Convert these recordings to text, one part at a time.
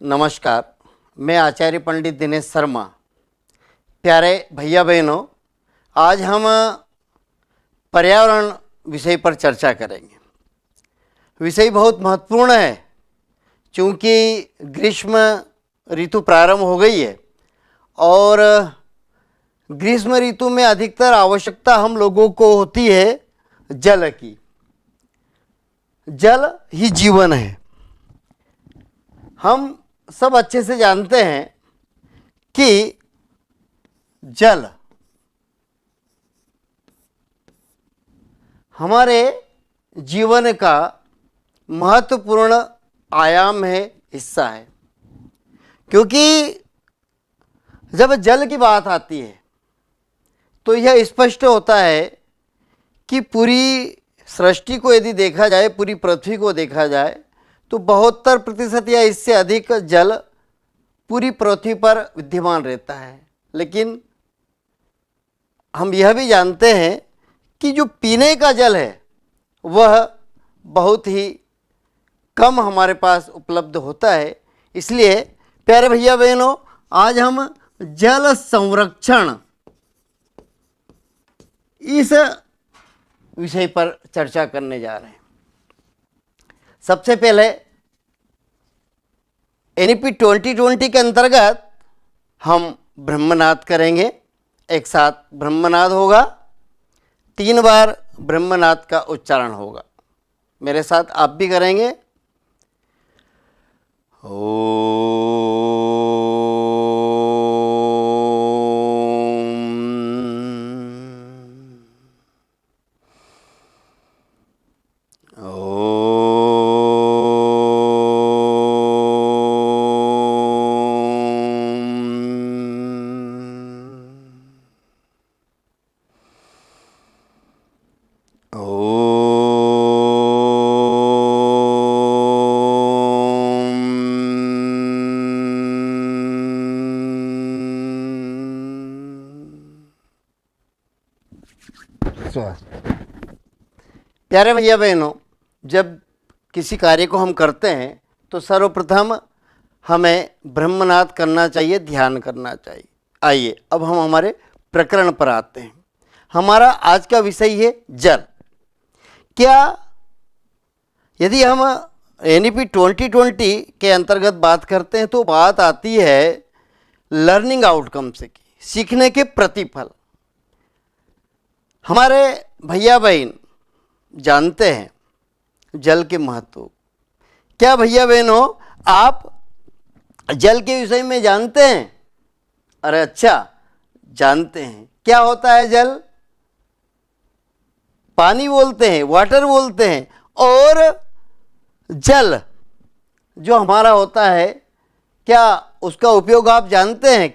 नमस्कार, मैं आचार्य पंडित दिनेश शर्मा। प्यारे भैया बहनों, आज हम पर्यावरण विषय पर चर्चा करेंगे। विषय बहुत महत्वपूर्ण है क्योंकि ग्रीष्म ऋतु प्रारंभ हो गई है और ग्रीष्म ऋतु में अधिकतर आवश्यकता हम लोगों को होती है जल की। जल ही जीवन है। हम सब अच्छे से जानते हैं कि जल हमारे जीवन का महत्वपूर्ण आयाम है, हिस्सा है। क्योंकि जब जल की बात आती है तो यह स्पष्ट होता है कि पूरी सृष्टि को यदि देखा जाए, पूरी पृथ्वी को देखा जाए तो 72% या इससे अधिक जल पूरी पृथ्वी पर विद्यमान रहता है। लेकिन हम यह भी जानते हैं कि जो पीने का जल है वह बहुत ही कम हमारे पास उपलब्ध होता है। इसलिए प्यारे भैया बहनों, आज हम जल संरक्षण इस विषय पर चर्चा करने जा रहे हैं। सबसे पहले NEP 2020 के अंतर्गत हम ब्रह्मनाद करेंगे। एक साथ ब्रह्मनाद होगा, 3 बार ब्रह्मनाद का उच्चारण होगा। मेरे साथ आप भी करेंगे। प्यारे भैया बहनों, जब किसी कार्य को हम करते हैं तो सर्वप्रथम हमें ब्रह्मनाद करना चाहिए, ध्यान करना चाहिए। आइए अब हम हमारे प्रकरण पर आते हैं। हमारा आज का विषय है जल। क्या यदि हम NEP 2020 के अंतर्गत बात करते हैं तो बात आती है लर्निंग आउटकम से की, सीखने के प्रतिफल। हमारे भैया बहन जानते हैं जल के महत्व। क्या भैया बहनों, आप जल के विषय में जानते हैं? अरे अच्छा, जानते हैं। क्या होता है जल? पानी बोलते हैं, वाटर बोलते हैं। और जल जो हमारा होता है, क्या उसका उपयोग आप जानते हैं?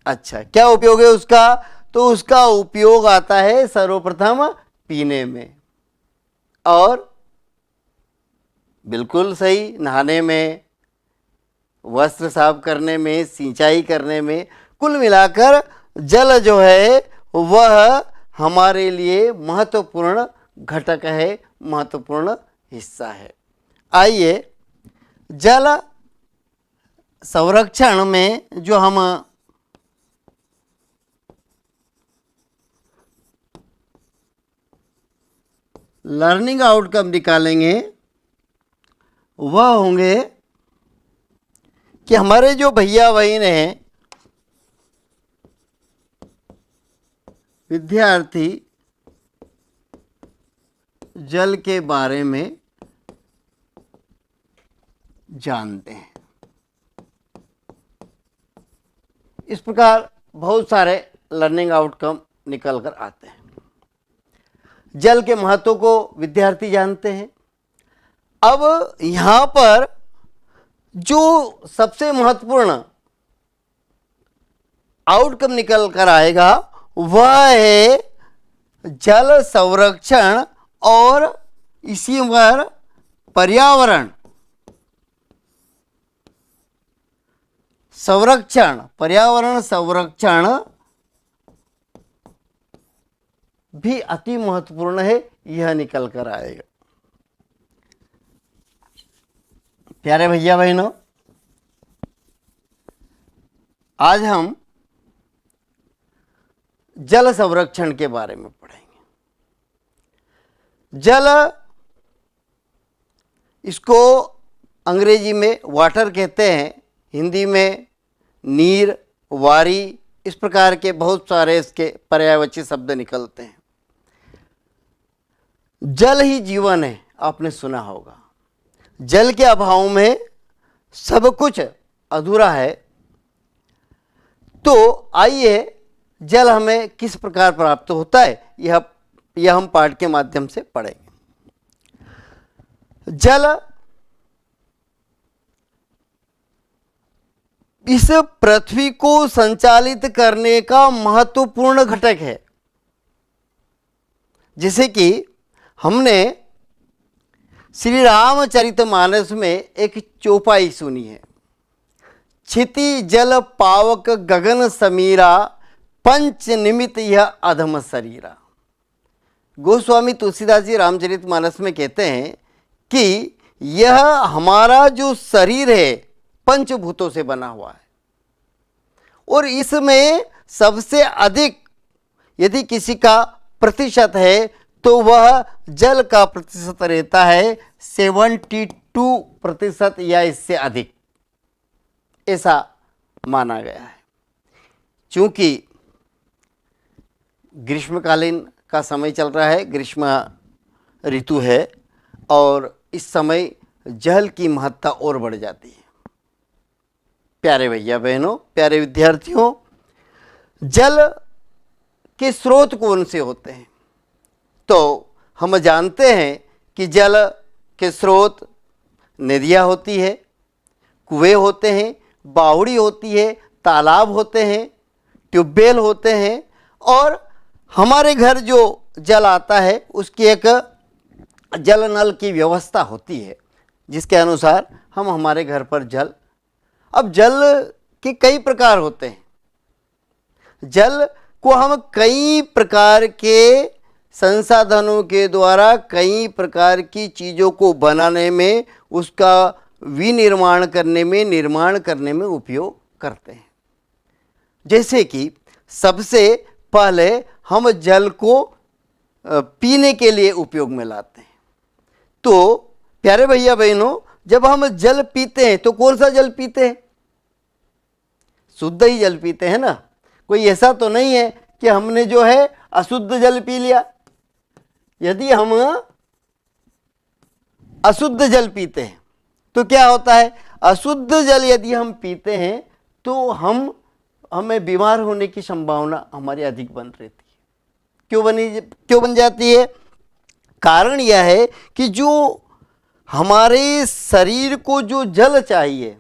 अच्छा, क्या उपयोग है उसका? तो उसका उपयोग आता है सर्वप्रथम पीने में, और बिल्कुल सही, नहाने में, वस्त्र साफ करने में, सिंचाई करने में। कुल मिलाकर जल जो है वह हमारे लिए महत्वपूर्ण घटक है, महत्वपूर्ण हिस्सा है। आइए जल संरक्षण में जो हम लर्निंग आउटकम निकालेंगे वह होंगे कि हमारे जो भैया बहन हैं, विद्यार्थी जल के बारे में जानते हैं। इस प्रकार बहुत सारे लर्निंग आउटकम निकल कर आते हैं। जल के महत्व को विद्यार्थी जानते हैं। अब यहाँ पर जो सबसे महत्वपूर्ण आउटकम निकल कर आएगा वह है जल संरक्षण और इसी पर पर्यावरण संरक्षण। पर्यावरण संरक्षण भी अति महत्वपूर्ण है, यह निकल कर आएगा। प्यारे भैया बहनों, आज हम जल संरक्षण के बारे में पढ़ेंगे। जल, इसको अंग्रेजी में वाटर कहते हैं, हिंदी में नीर, वारी, इस प्रकार के बहुत सारे इसके पर्यायवाची शब्द निकलते हैं। जल ही जीवन है, आपने सुना होगा। जल के अभाव में सब कुछ अधूरा है। तो आइए, जल हमें किस प्रकार प्राप्त होता है यह हम पाठ के माध्यम से पढ़ेंगे। जल इस पृथ्वी को संचालित करने का महत्वपूर्ण घटक है। जैसे कि हमने श्री रामचरितमानस में एक चौपाई सुनी है, क्षिति जल पावक गगन समीरा, पंच निमित यह अधम शरीरा। गोस्वामी तुलसीदास जी रामचरितमानस में कहते हैं कि यह हमारा जो शरीर है पंचभूतों से बना हुआ है, और इसमें सबसे अधिक यदि किसी का प्रतिशत है तो वह जल का प्रतिशत रहता है 72% या इससे अधिक, ऐसा माना गया है। चूंकि ग्रीष्मकालीन का समय चल रहा है, ग्रीष्म ऋतु है, और इस समय जल की महत्ता और बढ़ जाती है। प्यारे भैया बहनों, प्यारे विद्यार्थियों, जल के स्रोत कौन से होते हैं? तो हम जानते हैं कि जल के स्रोत नदियाँ होती है, कुएं होते हैं, बावड़ी होती है, तालाब होते हैं, ट्यूबवेल होते हैं, और हमारे घर जो जल आता है उसकी एक जल नल की व्यवस्था होती है, जिसके अनुसार हम हमारे घर पर जल। अब जल के कई प्रकार होते हैं। जल को हम कई प्रकार के संसाधनों के द्वारा कई प्रकार की चीज़ों को बनाने में, उसका विनिर्माण करने में, निर्माण करने में उपयोग करते हैं। जैसे कि सबसे पहले हम जल को पीने के लिए उपयोग में लाते हैं। तो प्यारे भैया बहनों, जब हम जल पीते हैं तो कौन सा जल पीते हैं? शुद्ध ही जल पीते हैं ना। कोई ऐसा तो नहीं है कि हमने जो है अशुद्ध जल पी लिया। यदि हम अशुद्ध जल पीते हैं तो क्या होता है? अशुद्ध जल यदि हम पीते हैं तो हमें बीमार होने की संभावना हमारी अधिक बन रहती है। क्यों बन जाती है? कारण यह है कि जो हमारे शरीर को जो जल चाहिए,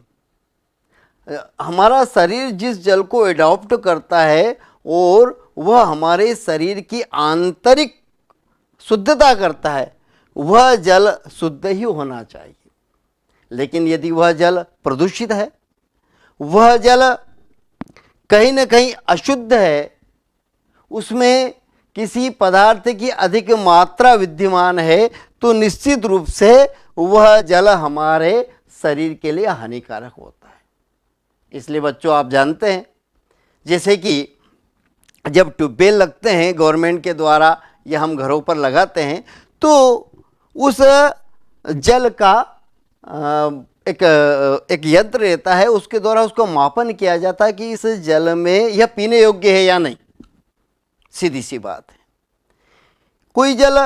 हमारा शरीर जिस जल को एडॉप्ट करता है और वह हमारे शरीर की आंतरिक शुद्धता करता है, वह जल शुद्ध ही होना चाहिए। लेकिन यदि वह जल प्रदूषित है, वह जल कहीं न कहीं अशुद्ध है, उसमें किसी पदार्थ की अधिक मात्रा विद्यमान है, तो निश्चित रूप से वह जल हमारे शरीर के लिए हानिकारक होता है। इसलिए बच्चों, आप जानते हैं, जैसे कि जब ट्यूबवेल लगते हैं गवर्नमेंट के द्वारा या हम घरों पर लगाते हैं, तो उस जल का एक यंत्र रहता है, उसके द्वारा उसको मापन किया जाता है कि इस जल में यह पीने योग्य है या नहीं। सीधी सी बात है। कोई जल,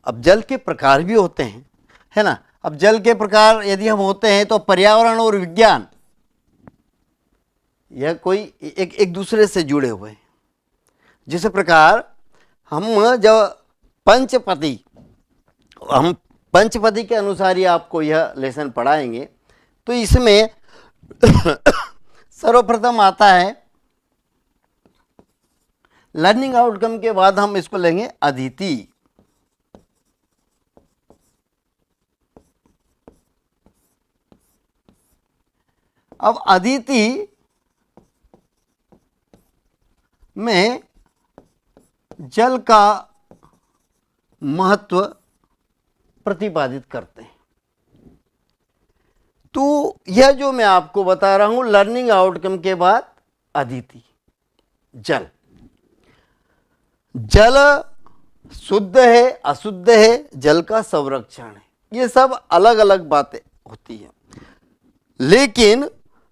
अब जल के प्रकार भी होते हैं, है ना। अब जल के प्रकार यदि हम होते हैं तो पर्यावरण और विज्ञान, यह कोई एक दूसरे से जुड़े हुए हैं। जिस प्रकार हम जब पंचपदी के अनुसार ही आपको यह लेसन पढ़ाएंगे, तो इसमें सर्वप्रथम आता है लर्निंग आउटकम के बाद हम इसको लेंगे अदिति। अब अदिति में जल का महत्व प्रतिपादित करते हैं। तो यह जो मैं आपको बता रहा हूं, लर्निंग आउटकम के बाद अदिति, जल। जल शुद्ध है, अशुद्ध है, जल का संरक्षण है, ये सब अलग अलग बातें होती हैं, लेकिन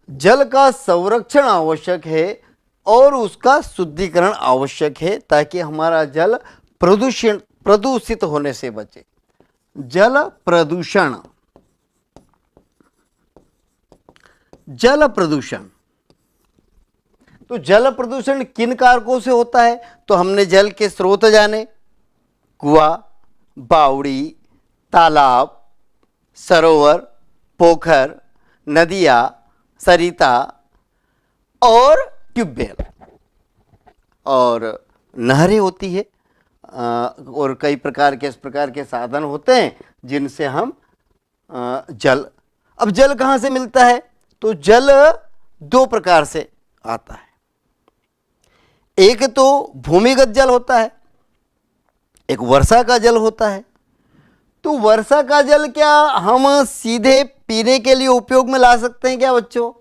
जल का संरक्षण आवश्यक है और उसका शुद्धिकरण आवश्यक है ताकि हमारा जल प्रदूषित होने से बचे। जल प्रदूषण, जल प्रदूषण, तो जल प्रदूषण किन कारकों से होता है? तो हमने जल के स्रोत जाने, कुआं, बावड़ी, तालाब, सरोवर, पोखर, नदियाँ, सरिता और ट्यूबवेल और नहरें होती है, और कई प्रकार के इस प्रकार के साधन होते हैं जिनसे हम जल। अब जल कहाँ से मिलता है? तो जल दो प्रकार से आता है, एक तो भूमिगत जल होता है, एक वर्षा का जल होता है। तो वर्षा का जल क्या हम सीधे पीने के लिए उपयोग में ला सकते हैं क्या बच्चों?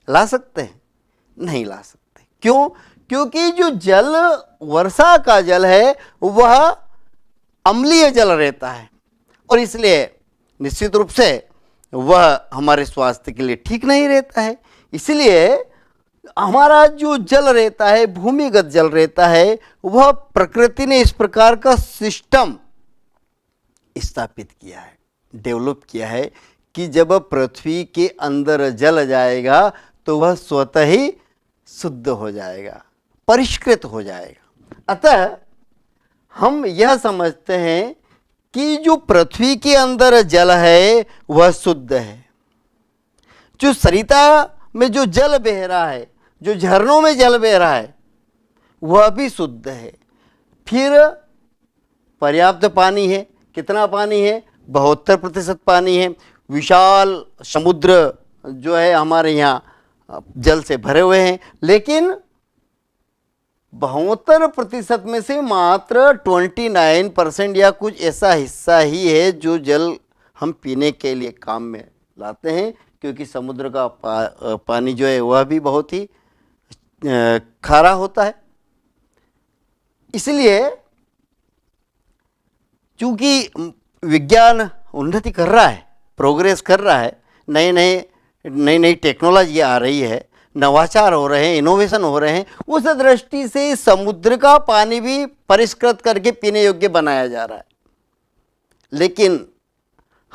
ला सकते हैं? नहीं ला सकते। क्यों? क्योंकि जो जल वर्षा का जल है वह अम्लीय जल रहता है और इसलिए निश्चित रूप से वह हमारे स्वास्थ्य के लिए ठीक नहीं रहता है। इसलिए हमारा जो जल रहता है, भूमिगत जल रहता है, वह प्रकृति ने इस प्रकार का सिस्टम स्थापित किया है, डेवलप किया है कि जब पृथ्वी के अंदर जल जाएगा तो वह स्वतः ही शुद्ध हो जाएगा, परिष्कृत हो जाएगा। अतः हम यह समझते हैं कि जो पृथ्वी के अंदर जल है वह शुद्ध है। जो सरिता में जो जल बह रहा है, जो झरनों में जल बह रहा है, वह भी शुद्ध है। फिर पर्याप्त पानी है। कितना पानी है? 72% पानी है। विशाल समुद्र जो है हमारे यहाँ जल से भरे हुए हैं, लेकिन 72% में से मात्र 29% या कुछ ऐसा हिस्सा ही है जो जल हम पीने के लिए काम में लाते हैं, क्योंकि समुद्र का पानी जो है वह भी बहुत ही खारा होता है। इसलिए चूंकि विज्ञान उन्नति कर रहा है, प्रोग्रेस कर रहा है, नई नई टेक्नोलॉजी आ रही है, नवाचार हो रहे हैं, इनोवेशन हो रहे हैं, उस दृष्टि से समुद्र का पानी भी परिष्कृत करके पीने योग्य बनाया जा रहा है। लेकिन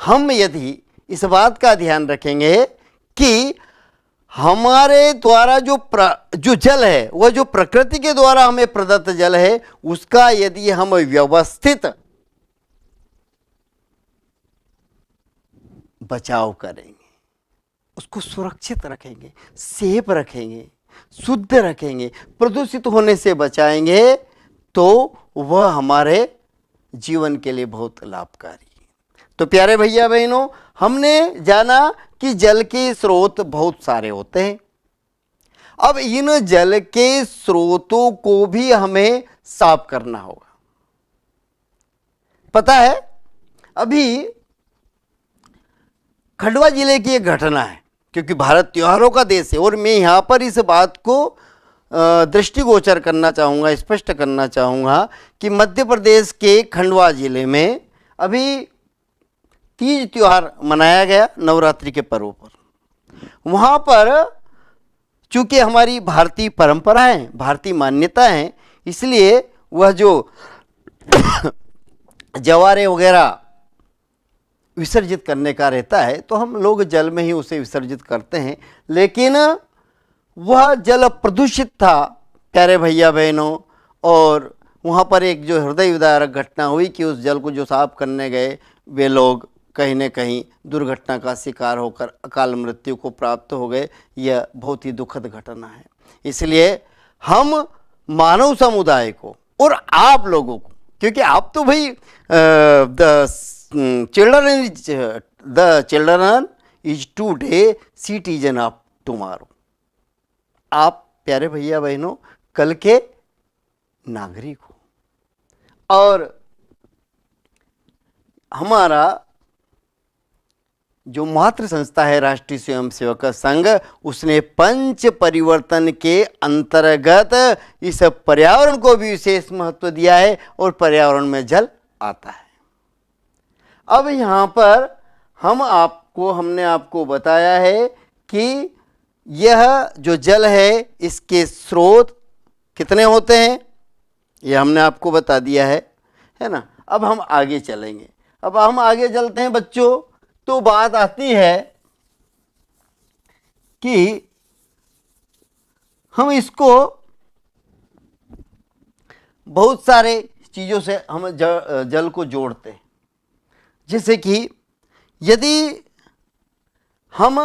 हम यदि इस बात का ध्यान रखेंगे कि हमारे द्वारा जो जल है वह जो प्रकृति के द्वारा हमें प्रदत्त जल है, उसका यदि हम व्यवस्थित बचाव करेंगे, उसको सुरक्षित रखेंगे, सेफ रखेंगे, शुद्ध रखेंगे, प्रदूषित होने से बचाएंगे, तो वह हमारे जीवन के लिए बहुत लाभकारी है। तो प्यारे भैया बहनों, हमने जाना कि जल के स्रोत बहुत सारे होते हैं। अब इन जल के स्रोतों को भी हमें साफ करना होगा। पता है, अभी खंडवा जिले की एक घटना है, क्योंकि भारत त्योहारों का देश है और मैं यहाँ पर इस बात को दृष्टिगोचर करना चाहूँगा, स्पष्ट करना चाहूँगा कि मध्य प्रदेश के खंडवा जिले में अभी तीज त्योहार मनाया गया, नवरात्रि के पर्व पर। वहाँ पर चूँकि हमारी भारतीय परंपराएं, भारतीय मान्यता हैं, इसलिए वह जो जवारे वगैरह विसर्जित करने का रहता है तो हम लोग जल में ही उसे विसर्जित करते हैं, लेकिन वह जल प्रदूषित था प्यारे भैया बहनों। और वहाँ पर एक जो हृदय विदारक घटना हुई कि उस जल को जो साफ करने गए वे लोग कहीं न कहीं दुर्घटना का शिकार होकर अकाल मृत्यु को प्राप्त हो गए। यह बहुत ही दुखद घटना है। इसलिए हम मानव समुदाय को और आप लोगों को, क्योंकि आप तो भाई the children is today citizen of tomorrow, आप प्यारे भैया बहनों कल के नागरिक हो। और हमारा जो मातृ संस्था है राष्ट्रीय स्वयंसेवक संघ, उसने पंच परिवर्तन के अंतर्गत इस पर्यावरण को भी विशेष महत्व दिया है और पर्यावरण में जल आता है। अब यहाँ पर हमने आपको बताया है कि यह जो जल है इसके स्रोत कितने होते हैं, यह हमने आपको बता दिया है ना। अब हम आगे चलेंगे। अब हम आगे चलते हैं बच्चों, तो बात आती है कि हम इसको बहुत सारे चीज़ों से हम जल को जोड़ते हैं। जैसे कि यदि हम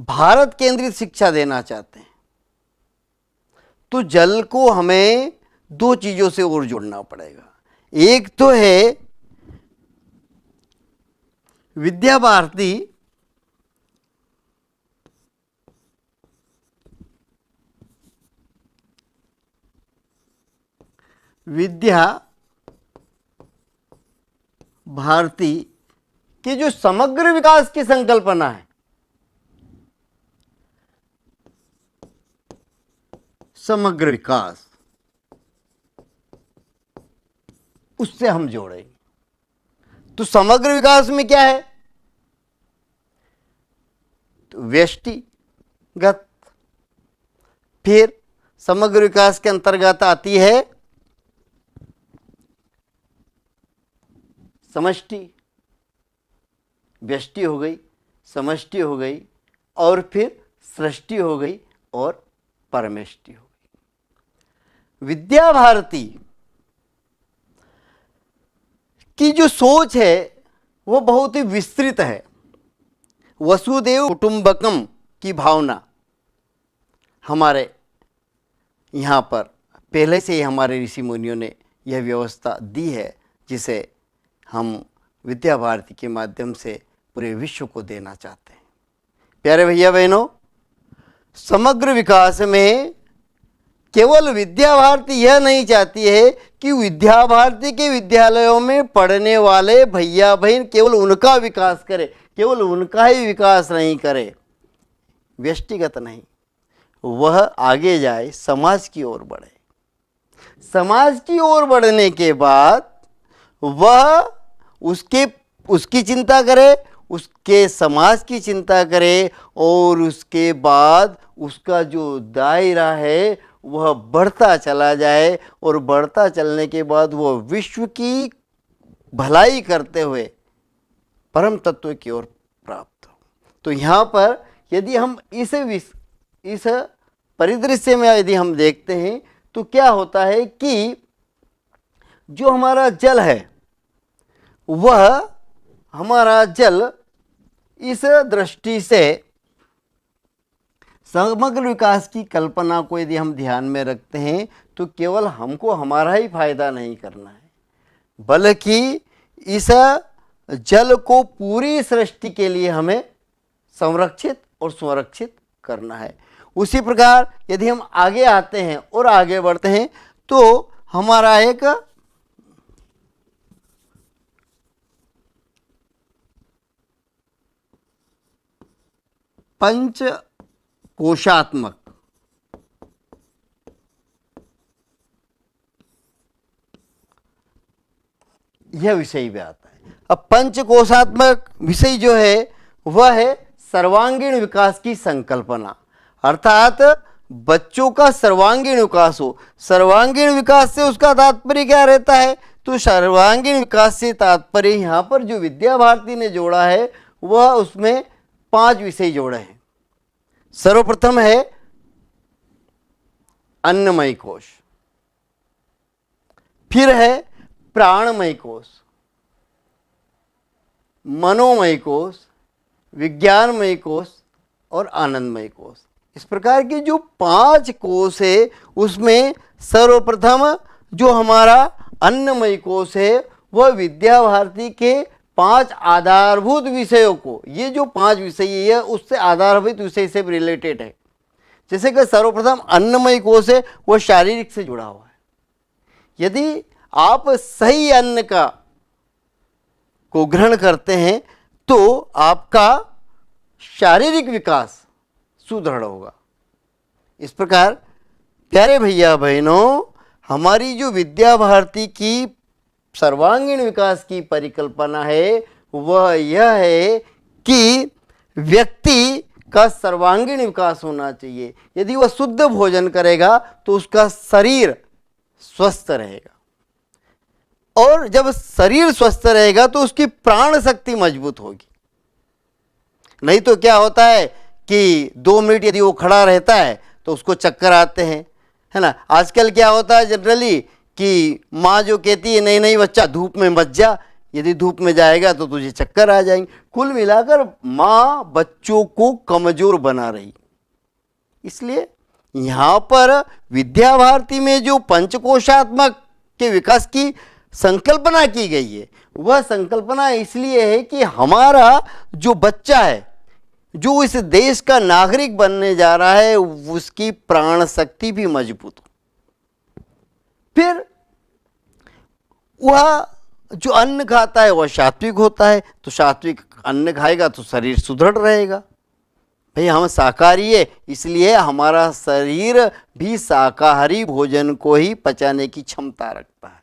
भारत केंद्रित शिक्षा देना चाहते हैं तो जल को हमें दो चीज़ों से और जोड़ना पड़ेगा। एक तो है विद्या भारती की जो समग्र विकास की संकल्पना है, समग्र विकास, उससे हम जोड़ेंगे। तो समग्र विकास में क्या है, तो व्यष्टिगत, फिर समग्र विकास के अंतर्गत आती है समष्टि, व्यष्टि हो गई, समष्टि हो गई, और फिर सृष्टि हो गई और परमेष्टि हो गई। विद्या भारती की जो सोच है वो बहुत ही विस्तृत है। वसुदेव कुटुंबकम की भावना हमारे यहाँ पर पहले से ही हमारे ऋषि मुनियों ने यह व्यवस्था दी है, जिसे हम विद्या भारती के माध्यम से पूरे विश्व को देना चाहते हैं। प्यारे भैया बहनों, समग्र विकास में केवल विद्या भारती यह नहीं चाहती है कि विद्या भारती के विद्यालयों में पढ़ने वाले भैया बहन केवल उनका विकास करे, केवल उनका ही विकास नहीं करे, व्यक्तिगत नहीं, वह आगे जाए, समाज की ओर बढ़े। समाज की ओर बढ़ने के बाद वह उसकी चिंता करे, उसके समाज की चिंता करे, और उसके बाद उसका जो दायरा है वह बढ़ता चला जाए, और बढ़ता चलने के बाद वह विश्व की भलाई करते हुए परम तत्व की ओर प्राप्त हो। तो यहाँ पर यदि हम इस परिदृश्य में यदि हम देखते हैं तो क्या होता है कि जो हमारा जल है वह हमारा जल इस दृष्टि से समग्र विकास की कल्पना को यदि हम ध्यान में रखते हैं तो केवल हमको हमारा ही फायदा नहीं करना है, बल्कि इस जल को पूरी सृष्टि के लिए हमें संरक्षित और संरक्षित करना है। उसी प्रकार यदि हम आगे आते हैं और आगे बढ़ते हैं तो हमारा एक पंच कोशात्मक यह विषय भी आता है। अब पंचकोशात्मक विषय जो है वह है सर्वांगीण विकास की संकल्पना, अर्थात बच्चों का सर्वांगीण विकास हो। सर्वांगीण विकास से उसका तात्पर्य क्या रहता है, तो सर्वांगीण विकास से तात्पर्य यहाँ पर जो विद्या भारती ने जोड़ा है वह उसमें 5 विषय जोड़े हैं। सर्वप्रथम है अन्नमय कोश, फिर है प्राणमय कोश, मनोमय कोश, विज्ञानमय कोश और आनंदमय कोश। इस प्रकार की जो 5 कोश है उसमें सर्वप्रथम जो हमारा अन्नमय कोश है वह विद्या भारती के 5 आधारभूत विषयों को, ये जो 5 विषय है उससे आधारभूत विषय से रिलेटेड है। जैसे कि सर्वप्रथम अन्नमय कोश है वह शारीरिक से जुड़ा हुआ है। यदि आप सही अन्न को ग्रहण करते हैं तो आपका शारीरिक विकास सुदृढ़ होगा। इस प्रकार प्यारे भैया बहनों, हमारी जो विद्या भारती की सर्वांगीण विकास की परिकल्पना है वह यह है कि व्यक्ति का सर्वांगीण विकास होना चाहिए। यदि वह शुद्ध भोजन करेगा तो उसका शरीर स्वस्थ रहेगा, और जब शरीर स्वस्थ रहेगा तो उसकी प्राण शक्ति मजबूत होगी। नहीं तो क्या होता है कि 2 मिनट यदि वो खड़ा रहता है तो उसको चक्कर आते हैं, है ना। आजकल क्या होता है जनरली कि माँ जो कहती है नहीं नहीं बच्चा धूप में मत जा, यदि धूप में जाएगा तो तुझे चक्कर आ जाएंगे। कुल मिलाकर माँ बच्चों को कमजोर बना रही। इसलिए यहाँ पर विद्या भारती में जो पंचकोशात्मक के विकास की संकल्पना की गई है, वह संकल्पना इसलिए है कि हमारा जो बच्चा है, जो इस देश का नागरिक बनने जा रहा है, उसकी प्राण शक्ति भी मजबूत हो। फिर वह जो अन्न खाता है वह सात्विक होता है, तो सात्विक अन्न खाएगा तो शरीर सुदृढ़ रहेगा। भाई हम शाकाहारी है, इसलिए हमारा शरीर भी शाकाहारी भोजन को ही पचाने की क्षमता रखता है,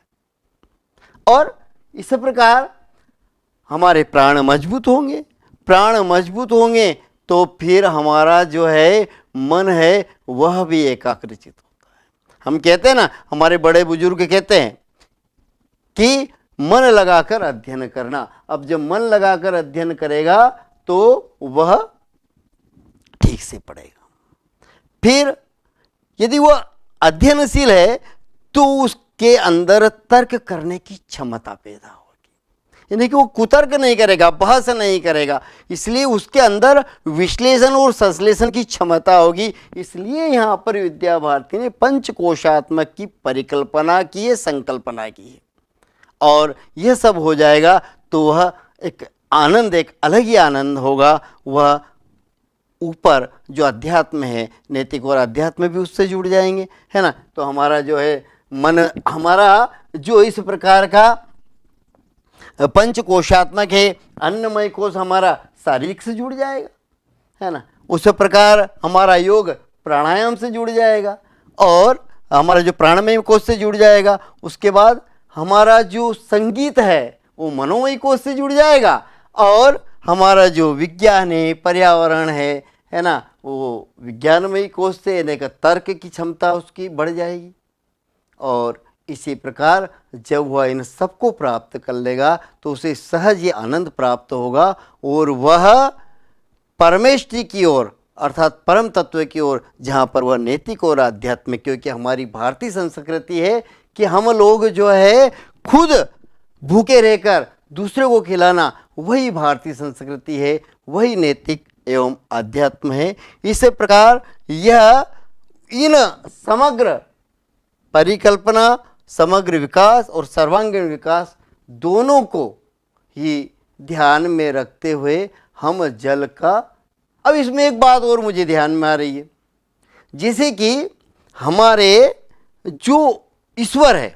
और इस प्रकार हमारे प्राण मजबूत होंगे। प्राण मजबूत होंगे तो फिर हमारा जो है मन है वह भी एकाग्रचित होता है। हम कहते हैं ना, हमारे बड़े बुजुर्ग कहते हैं कि मन लगाकर अध्ययन करना। अब जब मन लगाकर अध्ययन करेगा तो वह ठीक से पढ़ेगा। फिर यदि वह अध्ययनशील है तो उसके अंदर तर्क करने की क्षमता पैदा होगी, यानी कि वो कुतर्क नहीं करेगा, बहस नहीं करेगा, इसलिए उसके अंदर विश्लेषण और संश्लेषण की क्षमता होगी। इसलिए यहाँ पर विद्या भारती ने पंचकोशात्मक की परिकल्पना की है, संकल्पना की है, और यह सब हो जाएगा तो वह एक आनंद, एक अलग ही आनंद होगा। वह ऊपर जो अध्यात्म है, नैतिक और अध्यात्म भी उससे जुड़ जाएंगे, है ना। तो हमारा जो है मन, हमारा जो इस प्रकार का पंचकोशात्मक है, अन्नमय कोश हमारा शारीरिक से जुड़ जाएगा, है ना। उस प्रकार हमारा योग प्राणायाम से जुड़ जाएगा, और हमारा जो प्राणमय कोश से जुड़ जाएगा। उसके बाद हमारा जो संगीत है वो मनोमय कोश से जुड़ जाएगा, और हमारा जो विज्ञान है, पर्यावरण है ना, वो विज्ञानमय कोश से यानी कि तर्क की क्षमता उसकी बढ़ जाएगी। और इसी प्रकार जब वह इन सबको प्राप्त कर लेगा तो उसे सहज ये आनंद प्राप्त होगा, और वह परमेष्टि की ओर अर्थात परम तत्व की ओर, जहाँ पर वह नैतिक और आध्यात्मिक, क्योंकि हमारी भारतीय संस्कृति है कि हम लोग जो है खुद भूखे रहकर दूसरे को खिलाना, वही भारतीय संस्कृति है, वही नैतिक एवं आध्यात्म है। इस प्रकार यह इन समग्र परिकल्पना, समग्र विकास और सर्वांगीण विकास दोनों को ही ध्यान में रखते हुए हम जल का, अब इसमें एक बात और मुझे ध्यान में आ रही है, जैसे कि हमारे जो ईश्वर है,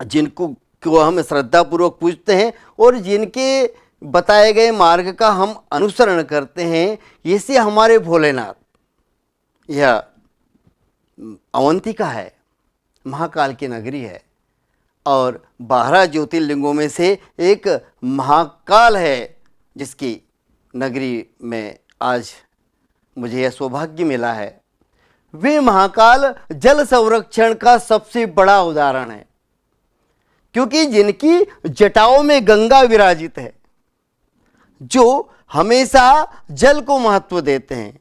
जिनको हम श्रद्धापूर्वक पूजते हैं और जिनके बताए गए मार्ग का हम अनुसरण करते हैं, जैसे हमारे भोलेनाथ, यह अवंतिका है, महाकाल की नगरी है, और 12 ज्योतिर्लिंगों में से एक महाकाल है, जिसकी नगरी में आज मुझे यह सौभाग्य मिला है। वे महाकाल जल संरक्षण का सबसे बड़ा उदाहरण है, क्योंकि जिनकी जटाओं में गंगा विराजित है, जो हमेशा जल को महत्व देते हैं।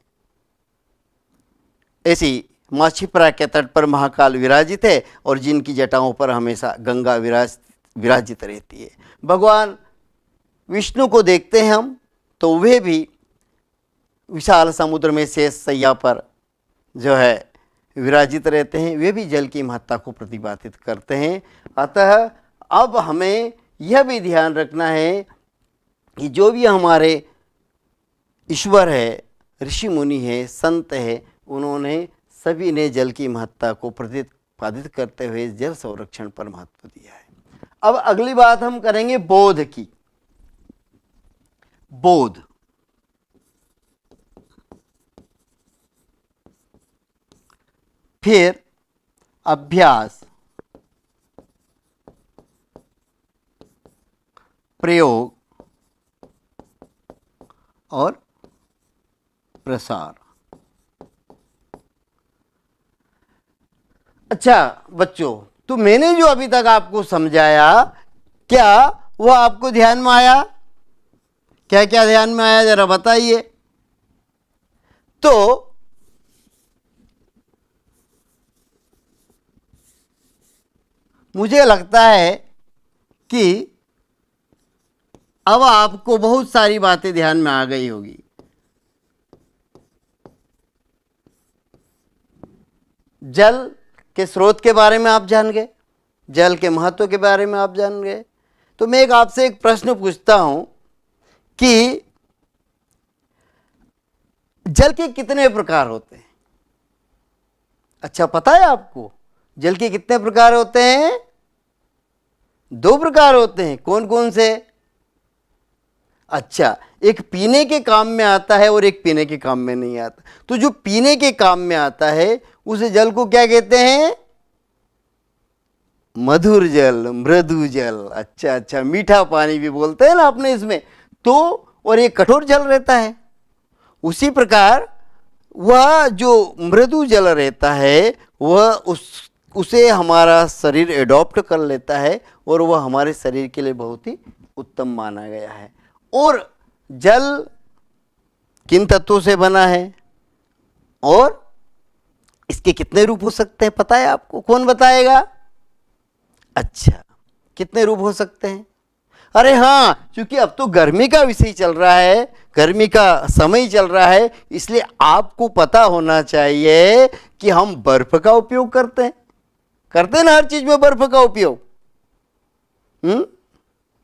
ऐसी माछीपरा के तट पर महाकाल विराजित है, और जिनकी जटाओं पर हमेशा गंगा विराजित रहती है। भगवान विष्णु को देखते हैं हम, तो वे भी विशाल समुद्र में शेष सैया पर जो है विराजित रहते हैं, वे भी जल की महत्ता को प्रतिपादित करते हैं। अतः अब हमें यह भी ध्यान रखना है कि जो भी हमारे ईश्वर है, ऋषि मुनि है, संत है, उन्होंने सभी ने जल की महत्ता को प्रतिपादित करते हुए जल संरक्षण पर महत्व दिया है। अब अगली बात हम करेंगे बोध की। बोध, फिर अभ्यास, प्रयोग और प्रसार। अच्छा बच्चों, तो मैंने जो अभी तक आपको समझाया, क्या वह आपको ध्यान में आया? क्या क्या ध्यान में आया जरा बताइए। तो मुझे लगता है कि अब आपको बहुत सारी बातें ध्यान में आ गई होगी। जल के स्रोत के बारे में आप जान गए, जल के महत्व के बारे में आप जान गए। तो मैं आपसे एक प्रश्न पूछता हूं कि जल के कितने प्रकार होते हैं? अच्छा पता है आपको जल के कितने प्रकार होते हैं? 2 प्रकार होते हैं। कौन कौन से? अच्छा, एक पीने के काम में आता है और एक पीने के काम में नहीं आता। तो जो पीने के काम में आता है उस जल को क्या कहते हैं? मधुर जल, मृदु जल। अच्छा अच्छा, मीठा पानी भी बोलते हैं ना अपने इसमें। तो और एक कठोर जल रहता है। उसी प्रकार वह जो मृदु जल रहता है वह उसे हमारा शरीर एडॉप्ट कर लेता है और वह हमारे शरीर के लिए बहुत ही उत्तम माना गया है। और जल किन तत्वों से बना है और इसके कितने रूप हो सकते हैं पता है आपको? कौन बताएगा? अच्छा, कितने रूप हो सकते हैं? अरे हाँ, क्योंकि अब तो गर्मी का विषय चल रहा है, गर्मी का समय चल रहा है, इसलिए आपको पता होना चाहिए कि हम बर्फ का उपयोग करते हैं ना हर चीज में बर्फ का उपयोग।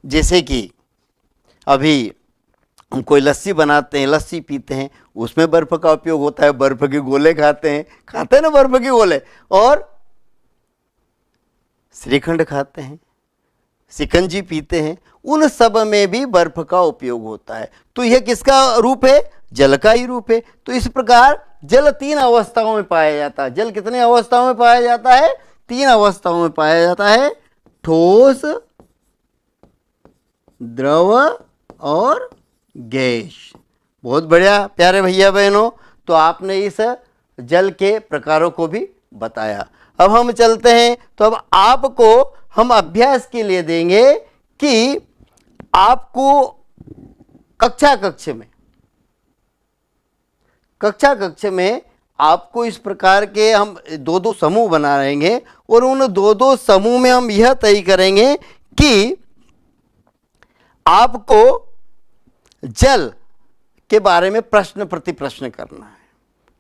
जैसे कि अभी हम कोई लस्सी बनाते हैं, लस्सी पीते हैं, उसमें बर्फ का उपयोग होता है। बर्फ के गोले खाते हैं ना बर्फ के गोले, और श्रीखंड खाते हैं, शिकंजी पीते हैं, उन सब में भी बर्फ का उपयोग होता है। तो यह किसका रूप है? जल का ही रूप है। तो इस प्रकार जल 3 अवस्थाओं में पाया जाता है। जल कितने अवस्थाओं में पाया जाता है? 3 अवस्थाओं में पाया जाता है, ठोस, द्रव और गैस। बहुत बढ़िया प्यारे भैया बहनों, तो आपने इस जल के प्रकारों को भी बताया। अब हम चलते हैं, तो अब आपको हम अभ्यास के लिए देंगे कि आपको कक्षा में आपको इस प्रकार के हम 2-2 समूह बना रहेंगे और उन 2-2 समूह में हम यह तय करेंगे कि आपको जल के बारे में प्रश्न प्रति प्रश्न करना है।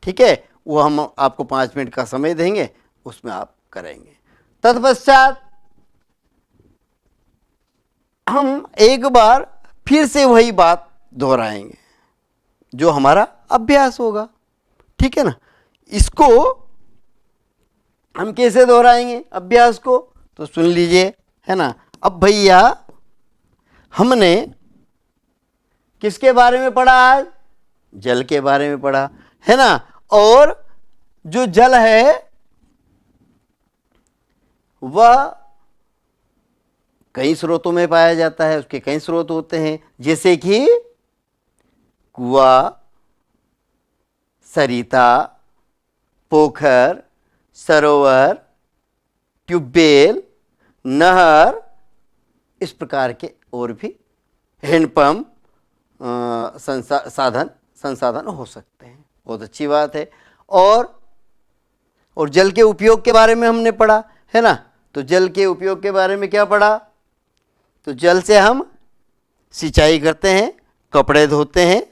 ठीक है, वो हम आपको 5 मिनट का समय देंगे, उसमें आप करेंगे। तत्पश्चात हम एक बार फिर से वही बात दोहराएंगे जो हमारा अभ्यास होगा। ठीक है ना? इसको हम कैसे दोहराएंगे अभ्यास को, तो सुन लीजिए, है ना। अब भैया हमने किसके बारे में पढ़ा आज? जल के बारे में पढ़ा, है ना। और जो जल है वह कई स्रोतों में पाया जाता है, उसके कई स्रोत होते हैं, जैसे कि कुआं, सरिता, पोखर, सरोवर, ट्यूबवेल, नहर, इस प्रकार के और भी हैंडपंप संसाधन हो सकते हैं। बहुत अच्छी बात है। और जल के उपयोग के बारे में हमने पढ़ा, है ना। तो जल के उपयोग के बारे में क्या पढ़ा? तो जल से हम सिंचाई करते हैं, कपड़े धोते हैं,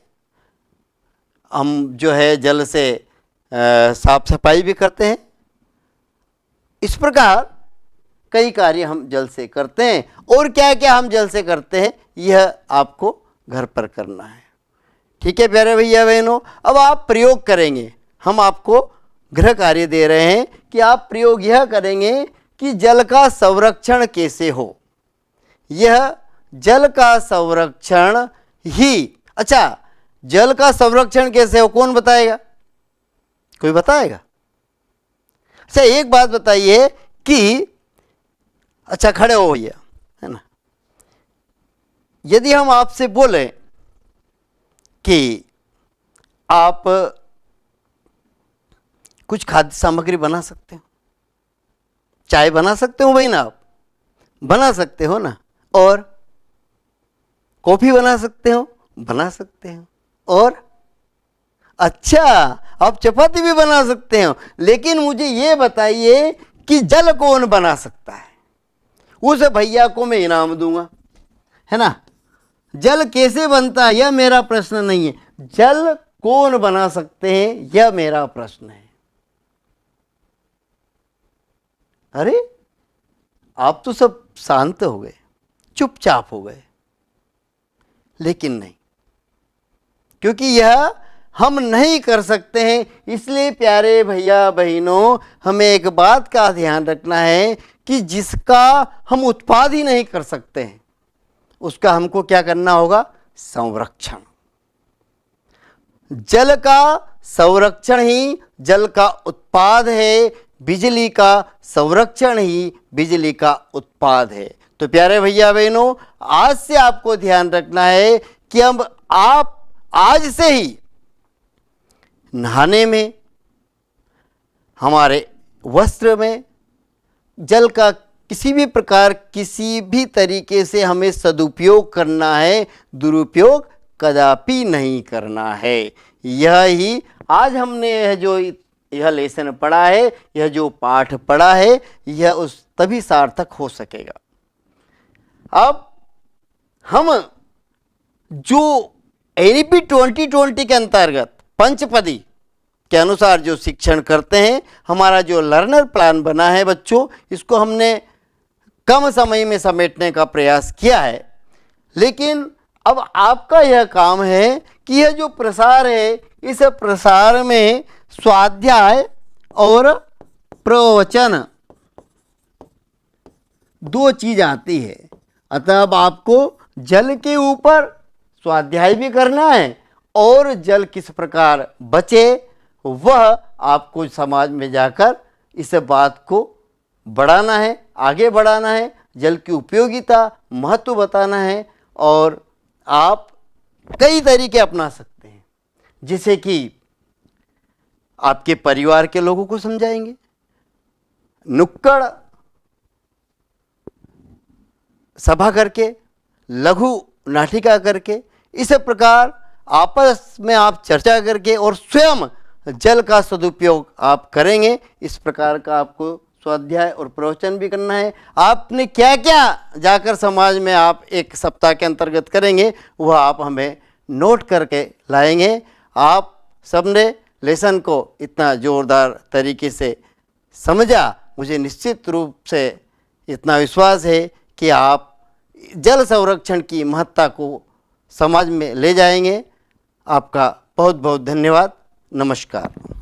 हम जो है जल से साफ सफाई भी करते हैं। इस प्रकार कई कार्य हम जल से करते हैं। और क्या क्या हम जल से करते हैं यह आपको घर पर करना है। ठीक है प्यारे भैया बहनों, अब आप प्रयोग करेंगे। हम आपको गृह कार्य दे रहे हैं कि आप प्रयोग यह करेंगे कि जल का संरक्षण कैसे हो। यह जल का संरक्षण ही अच्छा, जल का संरक्षण कैसे हो, कौन बताएगा? कोई बताएगा? अच्छा, एक बात बताइए कि अच्छा खड़े हो भैया, है ना, यदि हम आपसे बोले कि आप कुछ खाद्य सामग्री बना सकते हो, चाय बना सकते हो भाई ना, आप बना सकते हो ना, और कॉफी बना सकते हो, बना सकते हो, और अच्छा आप चपाती भी बना सकते हो, लेकिन मुझे ये बताइए कि जल कौन बना सकता है? उस भैया को मैं इनाम दूंगा, है ना। जल कैसे बनता है यह मेरा प्रश्न नहीं है, जल कौन बना सकते हैं यह मेरा प्रश्न है। अरे आप तो सब शांत हो गए, चुपचाप हो गए, लेकिन नहीं, क्योंकि यह हम नहीं कर सकते हैं। इसलिए प्यारे भैया बहनों, हमें एक बात का ध्यान रखना है कि जिसका हम उत्पाद ही नहीं कर सकते हैं उसका हमको क्या करना होगा? संरक्षण। जल का संरक्षण ही जल का उत्पाद है, बिजली का संरक्षण ही बिजली का उत्पाद है। तो प्यारे भैया बहनों, आज से आपको ध्यान रखना है कि अब आप आज से ही नहाने में, हमारे वस्त्र में जल का किसी भी प्रकार, किसी भी तरीके से हमें सदुपयोग करना है, दुरुपयोग कदापि नहीं करना है। यह ही आज हमने यह लेसन पढ़ा है, यह जो पाठ पढ़ा है, यह उस तभी सार्थक हो सकेगा। अब हम जो एनईपी 2020 के अंतर्गत पंचपदी के अनुसार जो शिक्षण करते हैं, हमारा जो लर्नर प्लान बना है बच्चों, इसको हमने कम समय में समेटने का प्रयास किया है। लेकिन अब आपका यह काम है कि यह जो प्रसार है, इस प्रसार में स्वाध्याय और प्रवचन दो चीज आती है। अतः अब आपको जल के ऊपर स्वाध्याय भी करना है और जल किस प्रकार बचे वह आपको समाज में जाकर इस बात को बढ़ाना है, आगे बढ़ाना है, जल की उपयोगिता, महत्व बताना है। और आप कई तरीके अपना सकते हैं, जिसे कि आपके परिवार के लोगों को समझाएंगे, नुक्कड़ सभा करके, लघु नाटिका करके, इस प्रकार आपस में आप चर्चा करके और स्वयं जल का सदुपयोग आप करेंगे। इस प्रकार का आपको स्वाध्याय और प्रवचन भी करना है। आपने क्या क्या जाकर समाज में आप एक सप्ताह के अंतर्गत करेंगे वह आप हमें नोट करके लाएंगे। आप सबने लेसन को इतना जोरदार तरीके से समझा, मुझे निश्चित रूप से इतना विश्वास है कि आप जल संरक्षण की महत्ता को समाज में ले जाएंगे। आपका बहुत बहुत धन्यवाद। नमस्कार।